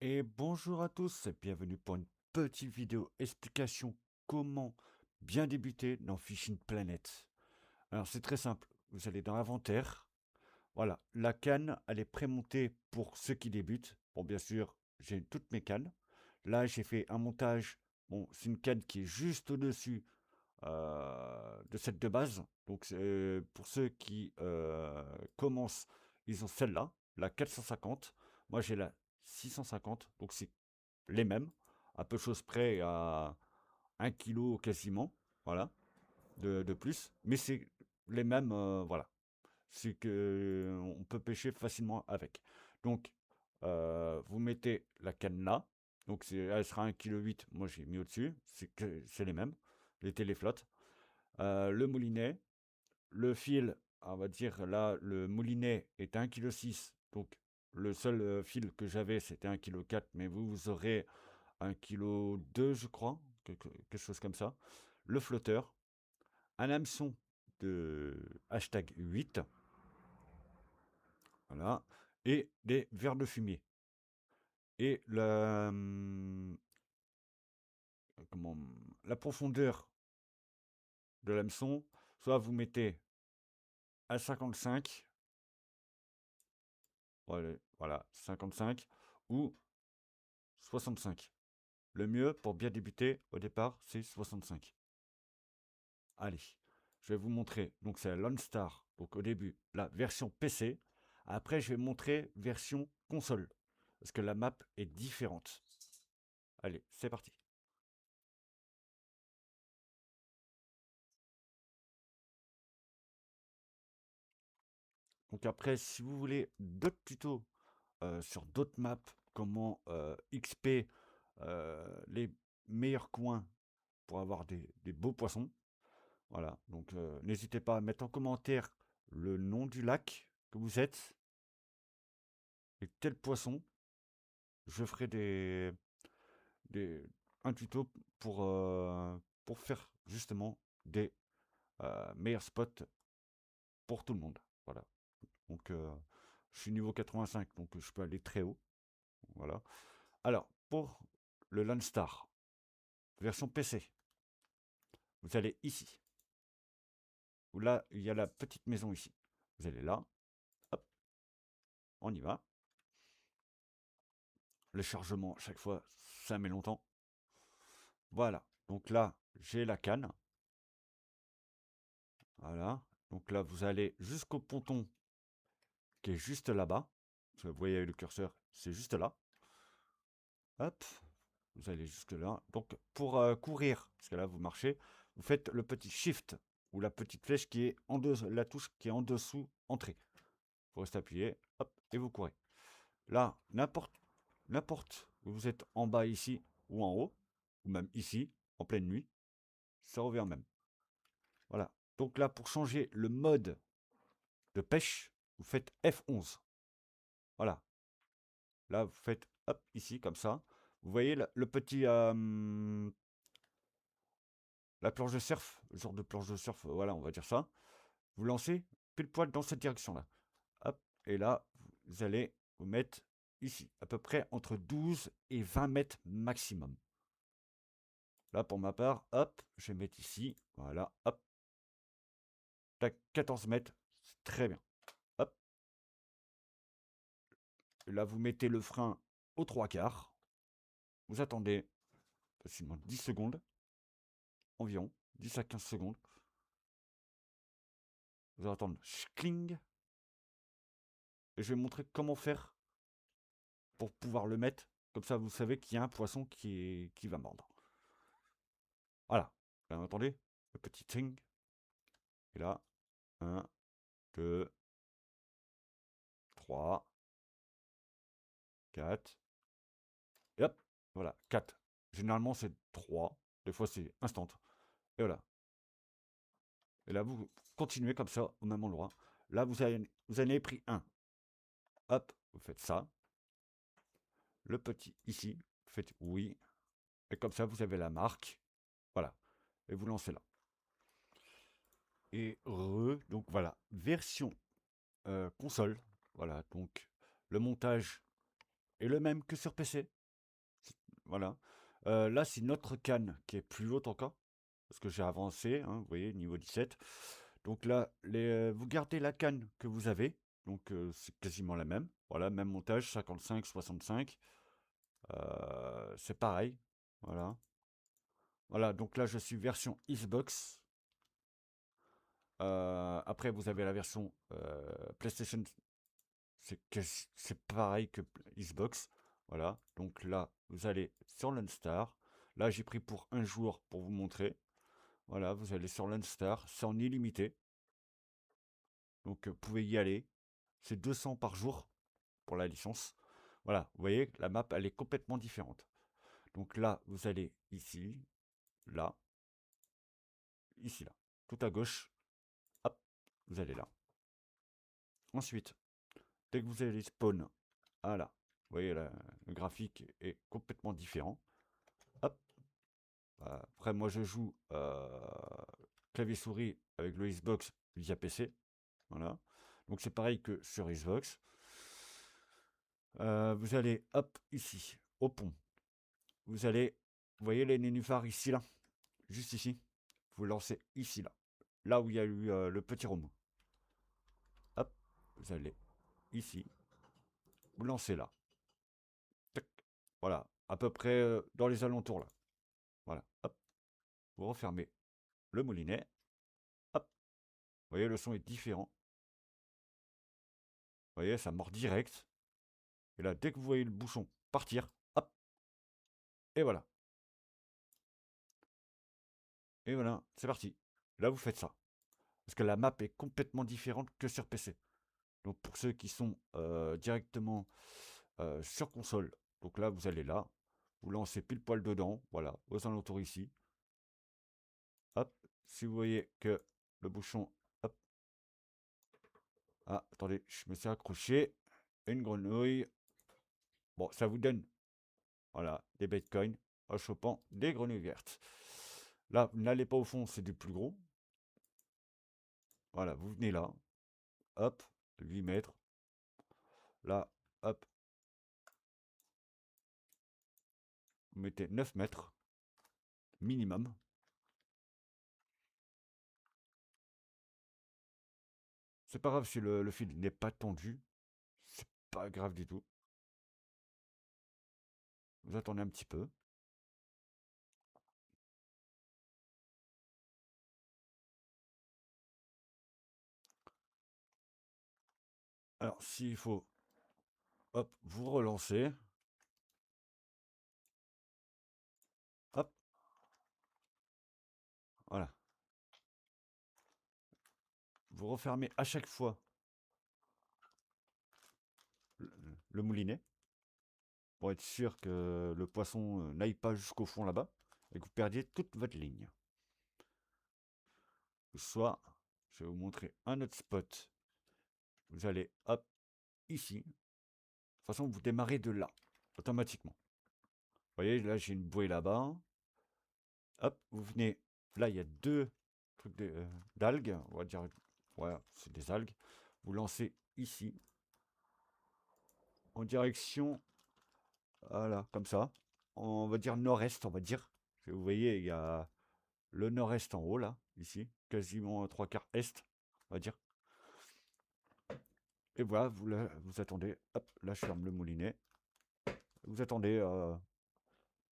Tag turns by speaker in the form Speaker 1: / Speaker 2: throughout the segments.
Speaker 1: Et bonjour à tous, et bienvenue pour une petite vidéo explication comment bien débuter dans Fishing Planet. Alors c'est très simple, vous allez dans Inventaire, voilà, la canne elle est prémontée pour ceux qui débutent. Bon bien sûr j'ai toutes mes cannes. Là j'ai fait un montage, bon c'est une canne qui est juste au-dessus de celle de base. Donc pour ceux qui commencent, ils ont celle-là, la 450. Moi j'ai la 650, donc c'est les mêmes, à peu de choses près à 1 kilo quasiment, voilà, de plus. Mais c'est les mêmes, voilà. C'est que on peut pêcher facilement avec. Donc, vous mettez la canne là. Donc, elle sera 1,8 kg. Moi, j'ai mis au-dessus. C'est les mêmes, les téléflottes. Le moulinet, le fil, on va dire là, le moulinet est 1,6 kg. Donc, le seul fil que j'avais, c'était 1,4 kg. Mais vous aurez 1,2 kg, je crois, quelque chose comme ça. Le flotteur, un hameçon de #8, voilà, et des verres de fumier. Et comment, la profondeur de l'hameçon, soit vous mettez à 55, voilà, 55 ou 65. Le mieux pour bien débuter au départ, c'est 65. Allez, je vais vous montrer. Donc c'est la Lone Star. Donc au début, la version PC. Après, je vais montrer version console. Parce que la map est différente. Allez, c'est parti. Donc après, si vous voulez d'autres tutos sur d'autres maps, comment XP les meilleurs coins pour avoir des beaux poissons. Voilà, donc n'hésitez pas à mettre en commentaire le nom du lac que vous êtes et quel poisson. Je ferai des, un tuto pour faire justement des meilleurs spots pour tout le monde. Voilà. Donc je suis niveau 85, donc je peux aller très haut. Voilà. Alors, pour le Landstar, version PC, vous allez ici. Où là, il y a la petite maison ici. Vous allez là. Hop, on y va. Le chargement, à chaque fois, ça met longtemps. Voilà. Donc là, j'ai la canne. Voilà. Donc là, vous allez jusqu'au ponton qui est juste là-bas. Vous voyez le curseur, c'est juste là. Hop, vous allez jusque là. Donc pour courir, parce que là vous marchez, vous faites le petit shift ou la petite flèche qui est en dessous, la touche qui est en dessous, entrée. Vous restez appuyé, hop, et vous courez. Là, n'importe où vous êtes en bas ici ou en haut, ou même ici, en pleine nuit, ça revient même. Voilà. Donc là, pour changer le mode de pêche, vous faites F11. Voilà. Là, vous faites hop, ici, comme ça. Vous voyez le petit. La planche de surf, genre de planche de surf, voilà, on va dire ça. Vous lancez pile poil dans cette direction-là. Hop, et là, vous allez vous mettre ici, à peu près entre 12 et 20 mètres maximum. Là, pour ma part, hop, je vais mettre ici, voilà, hop, tac, 14 mètres, c'est très bien. Hop, et là, vous mettez le frein aux 3/4. Vous attendez facilement 10 secondes, environ, 10 à 15 secondes. Vous allez attendre schling. Et je vais vous montrer comment faire pour pouvoir le mettre. Comme ça, vous savez qu'il y a un poisson qui va mordre. Voilà. Là, vous entendez le petit ting. Et là, 1, 2, 3, 4. Et hop, voilà, 4. Généralement, c'est 3. Des fois, c'est instant. Et voilà. Et là, vous continuez comme ça au même endroit. Là, vous en avez pris un. Hop, vous faites ça. Le petit ici, vous faites oui. Et comme ça, vous avez la marque. Voilà. Et vous lancez là. Et donc voilà, version console. Voilà, donc le montage est le même que sur PC. Voilà. Là, c'est notre canne qui est plus haute encore, parce que j'ai avancé, hein, vous voyez, niveau 17. Donc là, vous gardez la canne que vous avez, donc c'est quasiment la même. Voilà, même montage, 55, 65. C'est pareil. Voilà. Voilà, donc là, je suis version Xbox. Après, vous avez la version PlayStation. C'est pareil que Xbox. Voilà, donc là, vous allez sur l'Unstar. Là, j'ai pris pour un jour pour vous montrer. Voilà, vous allez sur l'Unstar, c'est en illimité. Donc, vous pouvez y aller. C'est 200 par jour pour la licence. Voilà, vous voyez, la map, elle est complètement différente. Donc là, vous allez ici, là, ici, là. Tout à gauche, hop, vous allez là. Ensuite, dès que vous allez spawn, voilà, vous voyez, là, le graphique est complètement différent. Hop. Après, moi, je joue clavier-souris avec le Xbox via PC. Voilà. Donc, c'est pareil que sur Xbox. Vous allez, hop, ici, au pont. Vous allez, vous voyez les nénuphars ici, là, juste ici. Vous lancez ici, là. Là où il y a eu le petit room. Hop, vous allez ici. Vous lancez là. Tac. Voilà, à peu près dans les alentours, là. Voilà, hop. Vous refermez le moulinet. Hop. Vous voyez, le son est différent. Vous voyez, ça mord direct. Et là, dès que vous voyez le bouchon partir, hop. Et voilà. Et voilà, c'est parti. Là, vous faites ça. Parce que la map est complètement différente que sur PC. Donc pour ceux qui sont directement sur console, donc là vous allez là, vous lancez pile poil dedans, voilà, aux alentours ici. Hop, si vous voyez que le bouchon, hop. Ah, attendez, je me suis accroché. Une grenouille. Bon, ça vous donne, voilà, des bitcoins en chopant des grenouilles vertes. Là, vous n'allez pas au fond, c'est du plus gros. Voilà, vous venez là, hop, 8 mètres. Là, hop, vous mettez 9 mètres minimum. C'est pas grave si le fil n'est pas tendu. C'est pas grave du tout. Vous attendez un petit peu. Alors, s'il faut, hop, vous relancez. Hop, voilà. Vous refermez à chaque fois le moulinet pour être sûr que le poisson n'aille pas jusqu'au fond là-bas et que vous perdiez toute votre ligne. Soit, je vais vous montrer un autre spot. Vous allez, hop, ici. De toute façon, vous démarrez de là, automatiquement. Vous voyez, là, j'ai une bouée là-bas. Hop, vous venez. Là, il y a deux trucs d'algues. On va dire, ouais, c'est des algues. Vous lancez ici, en direction, voilà, comme ça. On va dire nord-est, on va dire. Vous voyez, il y a le nord-est en haut, là, ici. Quasiment 3/4 est, on va dire. Et voilà, vous attendez. Hop, là, je ferme le moulinet. Vous attendez.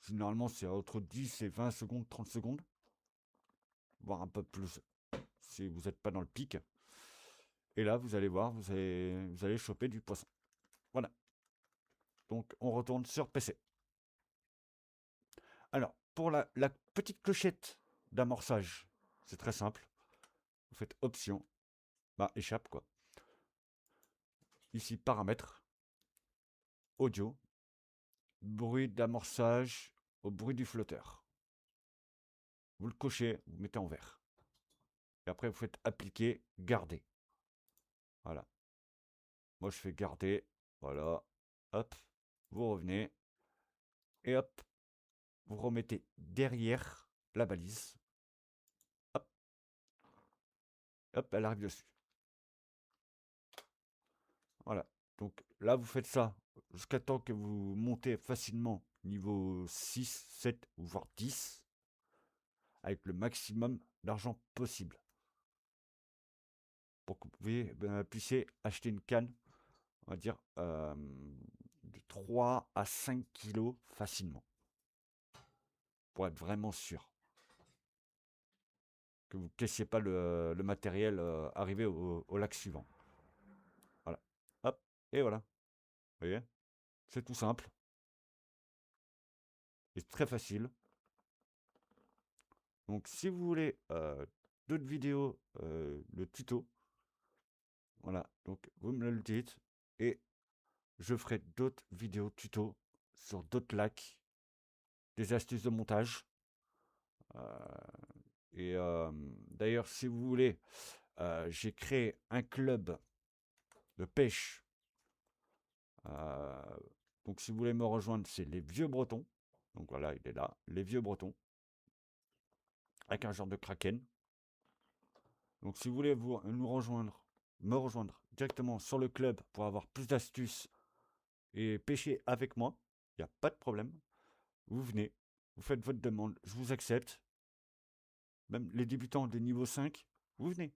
Speaker 1: Généralement, c'est entre 10 et 20 secondes, 30 secondes. Voire un peu plus si vous n'êtes pas dans le pic. Et là, vous allez voir, vous allez choper du poisson. Voilà. Donc, on retourne sur PC. Alors, pour la petite clochette d'amorçage, c'est très simple. Vous faites option, bah échappe quoi. Ici, paramètres, audio, bruit d'amorçage au bruit du flotteur. Vous le cochez, vous mettez en vert. Et après, vous faites appliquer, garder. Voilà. Moi, je fais garder. Voilà. Hop. Vous revenez. Et hop. Vous remettez derrière la balise. Hop. Hop, elle arrive dessus. Voilà. Donc là, vous faites ça jusqu'à temps que vous montez facilement niveau 6, 7 ou voire 10 avec le maximum d'argent possible pour que vous puissiez acheter une canne, on va dire, de 3 à 5 kilos facilement pour être vraiment sûr que vous ne caissiez pas le matériel arrivé au lac suivant. Voilà. Hop, et voilà. Vous voyez, c'est tout simple. C'est très facile. Donc si vous voulez d'autres vidéos, le tuto, voilà, donc vous me le dites et je ferai d'autres vidéos tuto sur d'autres lacs, des astuces de montage. Et d'ailleurs, si vous voulez, j'ai créé un club de pêche. Donc si vous voulez me rejoindre, c'est les Vieux Bretons. Donc voilà, il est là, les Vieux Bretons, avec un genre de kraken. Donc si vous voulez me rejoindre directement sur le club pour avoir plus d'astuces et pêcher avec moi, il n'y a pas de problème. Vous venez, vous faites votre demande, je vous accepte. Même les débutants de niveau 5, vous venez.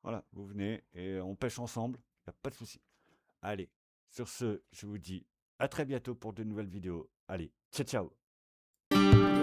Speaker 1: Voilà, vous venez et on pêche ensemble, il n'y a pas de souci. Allez, sur ce, je vous dis à très bientôt pour de nouvelles vidéos. Allez, ciao ciao.